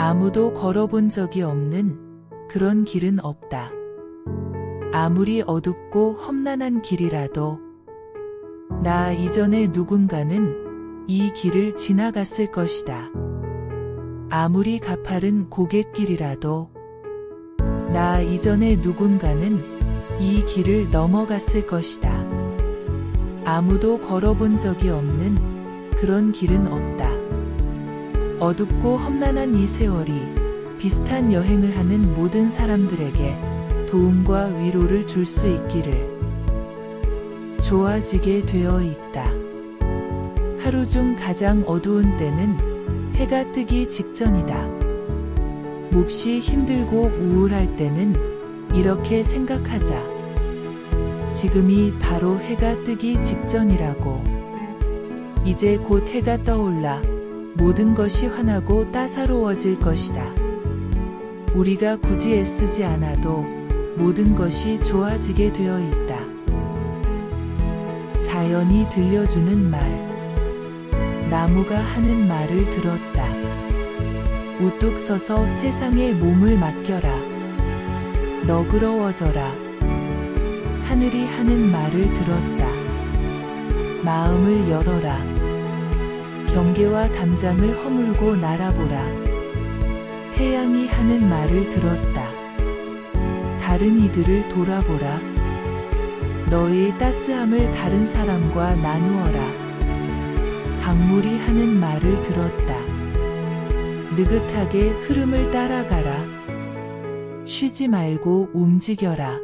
아무도 걸어본 적이 없는 그런 길은 없다. 아무리 어둡고 험난한 길이라도 나 이전에 누군가는 이 길을 지나갔을 것이다. 아무리 가파른 고갯길이라도 나 이전에 누군가는 이 길을 넘어갔을 것이다. 아무도 걸어본 적이 없는 그런 길은 없다. 어둡고 험난한 이 세월이 비슷한 여행을 하는 모든 사람들에게 도움과 위로를 줄 수 있기를. 좋아지게 되어 있다. 하루 중 가장 어두운 때는 해가 뜨기 직전이다. 몹시 힘들고 우울할 때는 이렇게 생각하자. 지금이 바로 해가 뜨기 직전이라고. 이제 곧 해가 떠올라 모든 것이 환하고 따사로워질 것이다. 우리가 굳이 애쓰지 않아도 모든 것이 좋아지게 되어 있다. 자연이 들려주는 말. 나무가 하는 말을 들었다. 우뚝 서서 세상에 몸을 맡겨라. 너그러워져라. 하늘이 하는 말을 들었다. 마음을 열어라. 경계와 담장을 허물고 날아보라. 태양이 하는 말을 들었다. 다른 이들을 돌아보라. 너의 따스함을 다른 사람과 나누어라. 강물이 하는 말을 들었다. 느긋하게 흐름을 따라가라. 쉬지 말고 움직여라.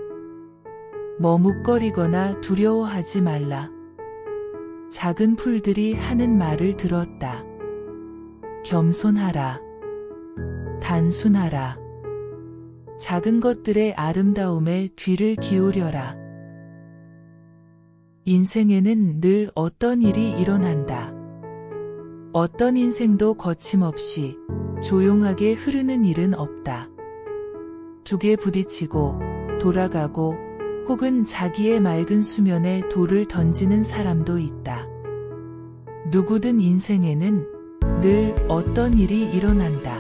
머뭇거리거나 두려워하지 말라. 작은 풀들이 하는 말을 들었다. 겸손하라. 단순하라. 작은 것들의 아름다움에 귀를 기울여라. 인생에는 늘 어떤 일이 일어난다. 어떤 인생도 거침없이 조용하게 흐르는 일은 없다. 두개 부딪히고 돌아가고 혹은 자기의 맑은 수면에 돌을 던지는 사람도 있다. 누구든 인생에는 늘 어떤 일이 일어난다.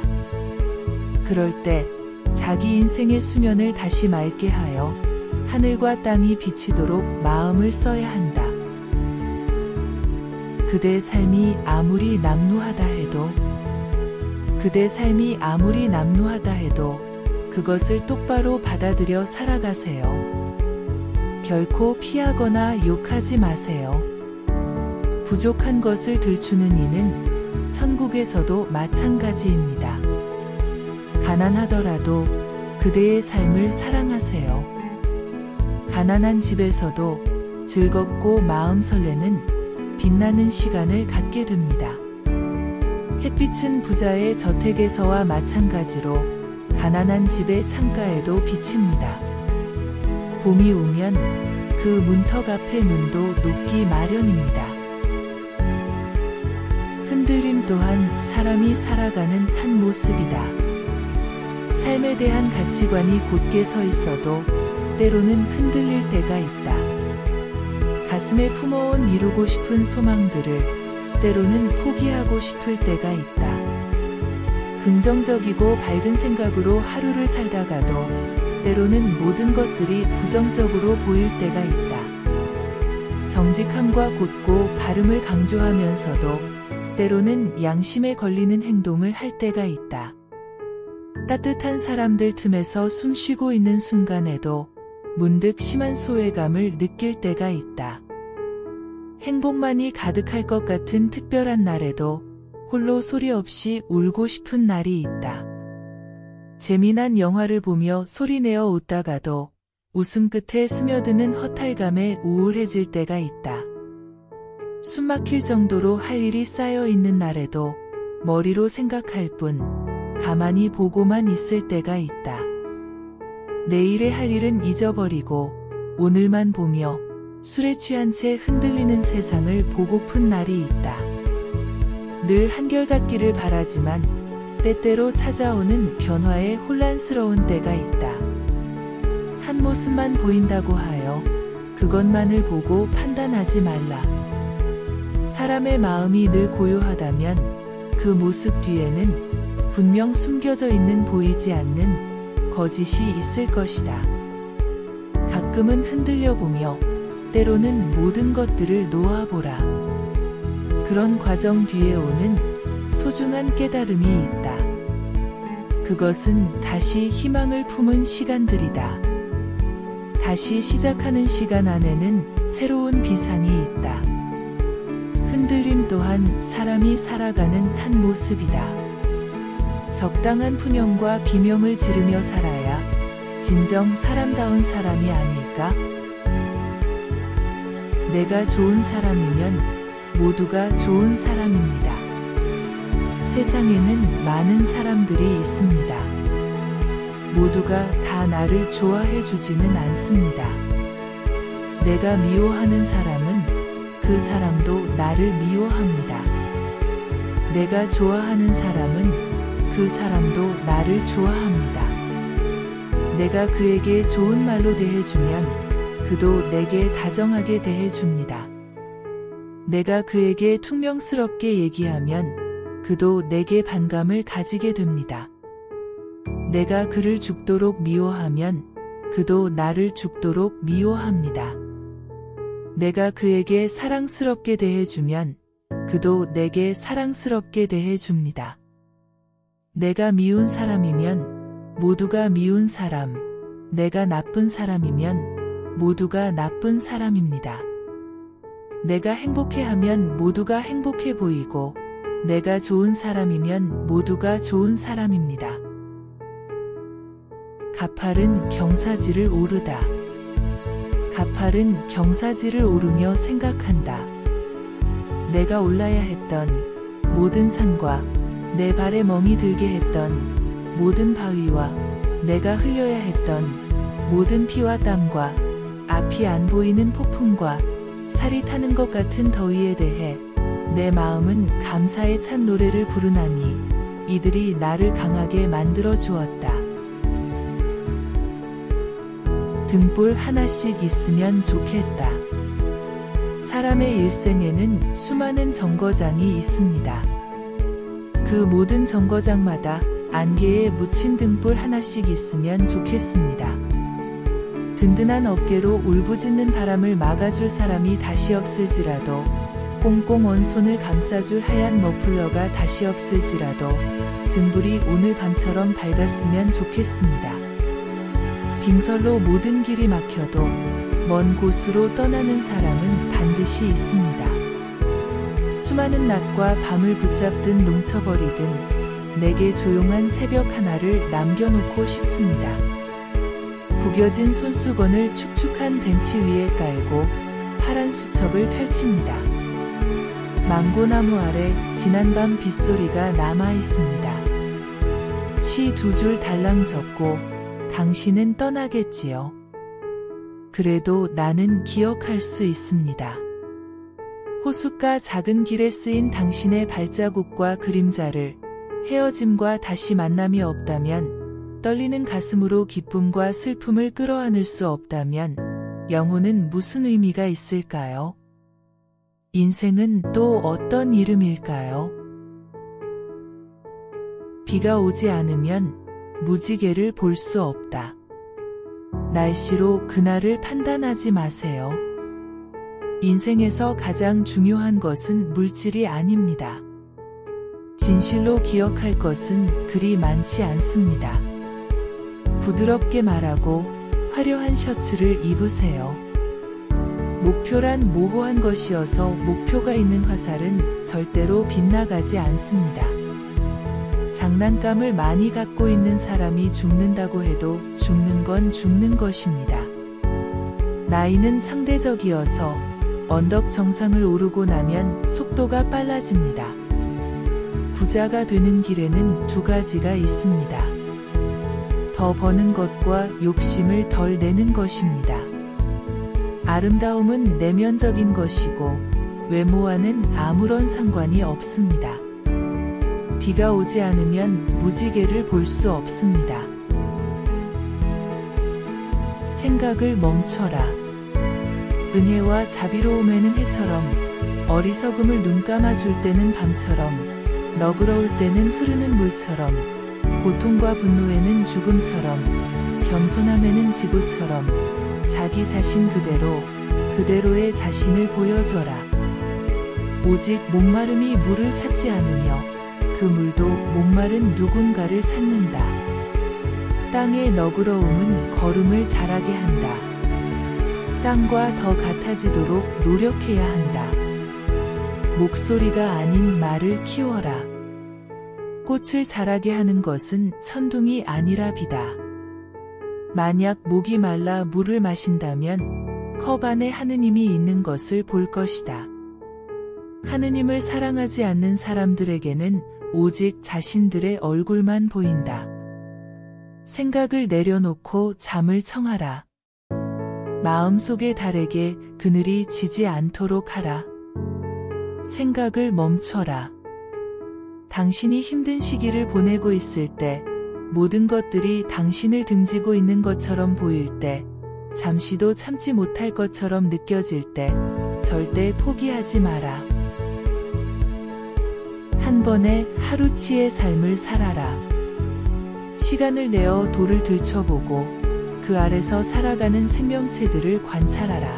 그럴 때 자기 인생의 수면을 다시 맑게 하여 하늘과 땅이 비치도록 마음을 써야 한다. 그대 삶이 아무리 남루하다 해도 그것을 똑바로 받아들여 살아가세요. 결코 피하거나 욕하지 마세요. 부족한 것을 들추는 이는 천국에서도 마찬가지입니다. 가난하더라도 그대의 삶을 사랑하세요. 가난한 집에서도 즐겁고 마음 설레는 빛나는 시간을 갖게 됩니다. 햇빛은 부자의 저택에서와 마찬가지로 가난한 집의 창가에도 비칩니다. 봄이 오면 그 문턱 앞에 눈도 녹기 마련입니다. 흔들림 또한 사람이 살아가는 한 모습이다. 삶에 대한 가치관이 곧게 서 있어도 때로는 흔들릴 때가 있다. 가슴에 품어온 이루고 싶은 소망들을 때로는 포기하고 싶을 때가 있다. 긍정적이고 밝은 생각으로 하루를 살다가도 때로는 모든 것들이 부정적으로 보일 때가 있다. 정직함과 곧고 바름을 강조하면서도 때로는 양심에 걸리는 행동을 할 때가 있다. 따뜻한 사람들 틈에서 숨쉬고 있는 순간에도 문득 심한 소외감을 느낄 때가 있다. 행복만이 가득할 것 같은 특별한 날에도 홀로 소리 없이 울고 싶은 날이 있다. 재미난 영화를 보며 소리내어 웃다가도 웃음 끝에 스며드는 허탈감에 우울해질 때가 있다. 숨막힐 정도로 할 일이 쌓여 있는 날에도 머리로 생각할 뿐 가만히 보고만 있을 때가 있다. 내일의 할 일은 잊어버리고 오늘만 보며 술에 취한 채 흔들리는 세상을 보고픈 날이 있다. 늘 한결같기를 바라지만 때때로 찾아오는 변화에 혼란스러운 때가 있다. 한 모습만 보인다고 하여 그것만을 보고 판단하지 말라. 사람의 마음이 늘 고요하다면 그 모습 뒤에는 분명 숨겨져 있는 보이지 않는 거짓이 있을 것이다. 가끔은 흔들려 보며 때로는 모든 것들을 놓아보라. 그런 과정 뒤에 오는 소중한 깨달음이 있다. 그것은 다시 희망을 품은 시간들이다. 다시 시작하는 시간 안에는 새로운 비상이 있다. 흔들림 또한 사람이 살아가는 한 모습이다. 적당한 푸념과 비명을 지르며 살아야 진정 사람다운 사람이 아닐까? 내가 좋은 사람이면 모두가 좋은 사람입니다. 세상에는 많은 사람들이 있습니다. 모두가 다 나를 좋아해 주지는 않습니다. 내가 미워하는 사람은 그 사람도 나를 미워합니다. 내가 좋아하는 사람은 그 사람도 나를 좋아합니다. 내가 그에게 좋은 말로 대해주면 그도 내게 다정하게 대해줍니다. 내가 그에게 퉁명스럽게 얘기하면 그도 내게 반감을 가지게 됩니다. 내가 그를 죽도록 미워하면 그도 나를 죽도록 미워합니다. 내가 그에게 사랑스럽게 대해주면 그도 내게 사랑스럽게 대해줍니다. 내가 미운 사람이면 모두가 미운 사람, 내가 나쁜 사람이면 모두가 나쁜 사람입니다. 내가 행복해하면 모두가 행복해 보이고 내가 좋은 사람이면 모두가 좋은 사람입니다. 가팔은 경사지를 오르다. 가팔은 경사지를 오르며 생각한다. 내가 올라야 했던 모든 산과 내 발에 멍이 들게 했던 모든 바위와 내가 흘려야 했던 모든 피와 땀과 앞이 안 보이는 폭풍과 살이 타는 것 같은 더위에 대해 내 마음은 감사에 찬 노래를 부르나니 이들이 나를 강하게 만들어 주었다. 등불 하나씩 있으면 좋겠다. 사람의 일생에는 수많은 정거장이 있습니다. 그 모든 정거장마다 안개에 묻힌 등불 하나씩 있으면 좋겠습니다. 든든한 어깨로 울부짖는 바람을 막아줄 사람이 다시 없을지라도 꽁꽁 언 손을 감싸줄 하얀 머플러가 다시 없을지라도 등불이 오늘 밤처럼 밝았으면 좋겠습니다. 빙설로 모든 길이 막혀도 먼 곳으로 떠나는 사람은 반드시 있습니다. 수많은 낮과 밤을 붙잡든 농쳐버리든 내게 조용한 새벽 하나를 남겨놓고 싶습니다. 구겨진 손수건을 축축한 벤치 위에 깔고 파란 수첩을 펼칩니다. 망고나무 아래 지난밤 빗소리가 남아있습니다. 시 두 줄 달랑 적고 당신은 떠나겠지요. 그래도 나는 기억할 수 있습니다. 호숫가 작은 길에 쓰인 당신의 발자국과 그림자를 헤어짐과 다시 만남이 없다면 떨리는 가슴으로 기쁨과 슬픔을 끌어안을 수 없다면 영혼은 무슨 의미가 있을까요? 인생은 또 어떤 이름일까요? 비가 오지 않으면 무지개를 볼 수 없다. 날씨로 그날을 판단하지 마세요. 인생에서 가장 중요한 것은 물질이 아닙니다. 진실로 기억할 것은 그리 많지 않습니다. 부드럽게 말하고 화려한 셔츠를 입으세요. 목표란 모호한 것이어서 목표가 있는 화살은 절대로 빗나가지 않습니다. 장난감을 많이 갖고 있는 사람이 죽는다고 해도 죽는 건 죽는 것입니다. 나이는 상대적이어서 언덕 정상을 오르고 나면 속도가 빨라집니다. 부자가 되는 길에는 두 가지가 있습니다. 더 버는 것과 욕심을 덜 내는 것입니다. 아름다움은 내면적인 것이고 외모와는 아무런 상관이 없습니다. 비가 오지 않으면 무지개를 볼 수 없습니다. 생각을 멈춰라. 은혜와 자비로움에는 해처럼 어리석음을 눈감아 줄 때는 밤처럼 너그러울 때는 흐르는 물처럼, 고통과 분노에는 죽음처럼, 겸손함에는 지구처럼 자기 자신 그대로의 자신을 보여줘라. 오직 목마름이 물을 찾지 않으며 그 물도 목마른 누군가를 찾는다. 땅의 너그러움은 걸음을 자라게 한다. 땅과 더 같아지도록 노력해야 한다. 목소리가 아닌 말을 키워라. 꽃을 자라게 하는 것은 천둥이 아니라 비다. 만약 목이 말라 물을 마신다면 컵 안에 하느님이 있는 것을 볼 것이다. 하느님을 사랑하지 않는 사람들에게는 오직 자신들의 얼굴만 보인다. 생각을 내려놓고 잠을 청하라. 마음속의 달에게 그늘이 지지 않도록 하라. 생각을 멈춰라. 당신이 힘든 시기를 보내고 있을 때, 모든 것들이 당신을 등지고 있는 것처럼 보일 때, 잠시도 참지 못할 것처럼 느껴질 때, 절대 포기하지 마라. 한 번에 하루치의 삶을 살아라. 시간을 내어 돌을 들춰보고 그 아래서 살아가는 생명체들을 관찰하라.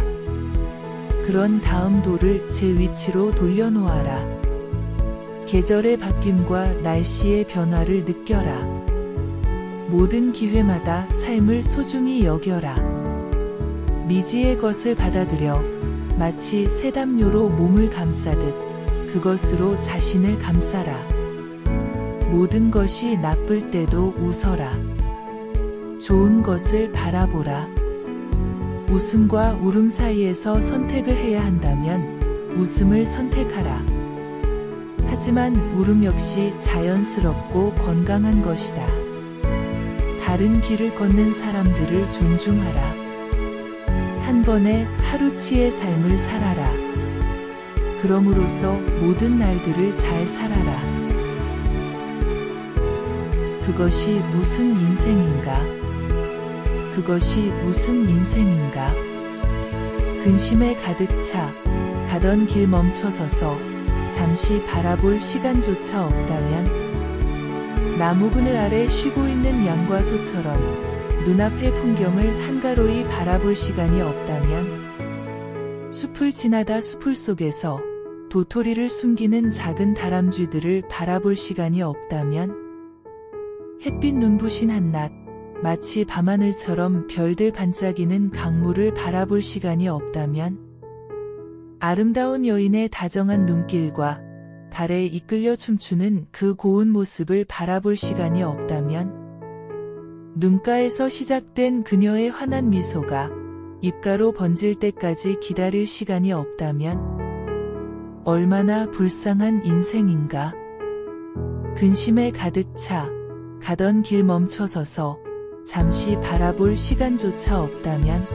그런 다음 돌을 제 위치로 돌려놓아라. 계절의 바뀜과 날씨의 변화를 느껴라. 모든 기회마다 삶을 소중히 여겨라. 미지의 것을 받아들여 마치 새담요로 몸을 감싸듯 그것으로 자신을 감싸라. 모든 것이 나쁠 때도 웃어라. 좋은 것을 바라보라. 웃음과 울음 사이에서 선택을 해야 한다면 웃음을 선택하라. 하지만 울음 역시 자연스럽고 건강한 것이다. 다른 길을 걷는 사람들을 존중하라. 한 번에 하루치의 삶을 살아라. 그럼으로써 모든 날들을 잘 살아라. 그것이 무슨 인생인가? 그것이 무슨 인생인가? 근심에 가득 차 가던 길 멈춰서서 잠시 바라볼 시간조차 없다면, 나무 그늘 아래 쉬고 있는 양과 소처럼 눈앞의 풍경을 한가로이 바라볼 시간이 없다면, 숲을 지나다 숲을 속에서 도토리를 숨기는 작은 다람쥐들을 바라볼 시간이 없다면, 햇빛 눈부신 한낮, 마치 밤하늘처럼 별들 반짝이는 강물을 바라볼 시간이 없다면, 아름다운 여인의 다정한 눈길과 발에 이끌려 춤추는 그 고운 모습을 바라볼 시간이 없다면, 눈가에서 시작된 그녀의 환한 미소가 입가로 번질 때까지 기다릴 시간이 없다면, 얼마나 불쌍한 인생인가? 근심에 가득 차 가던 길 멈춰서서 잠시 바라볼 시간조차 없다면,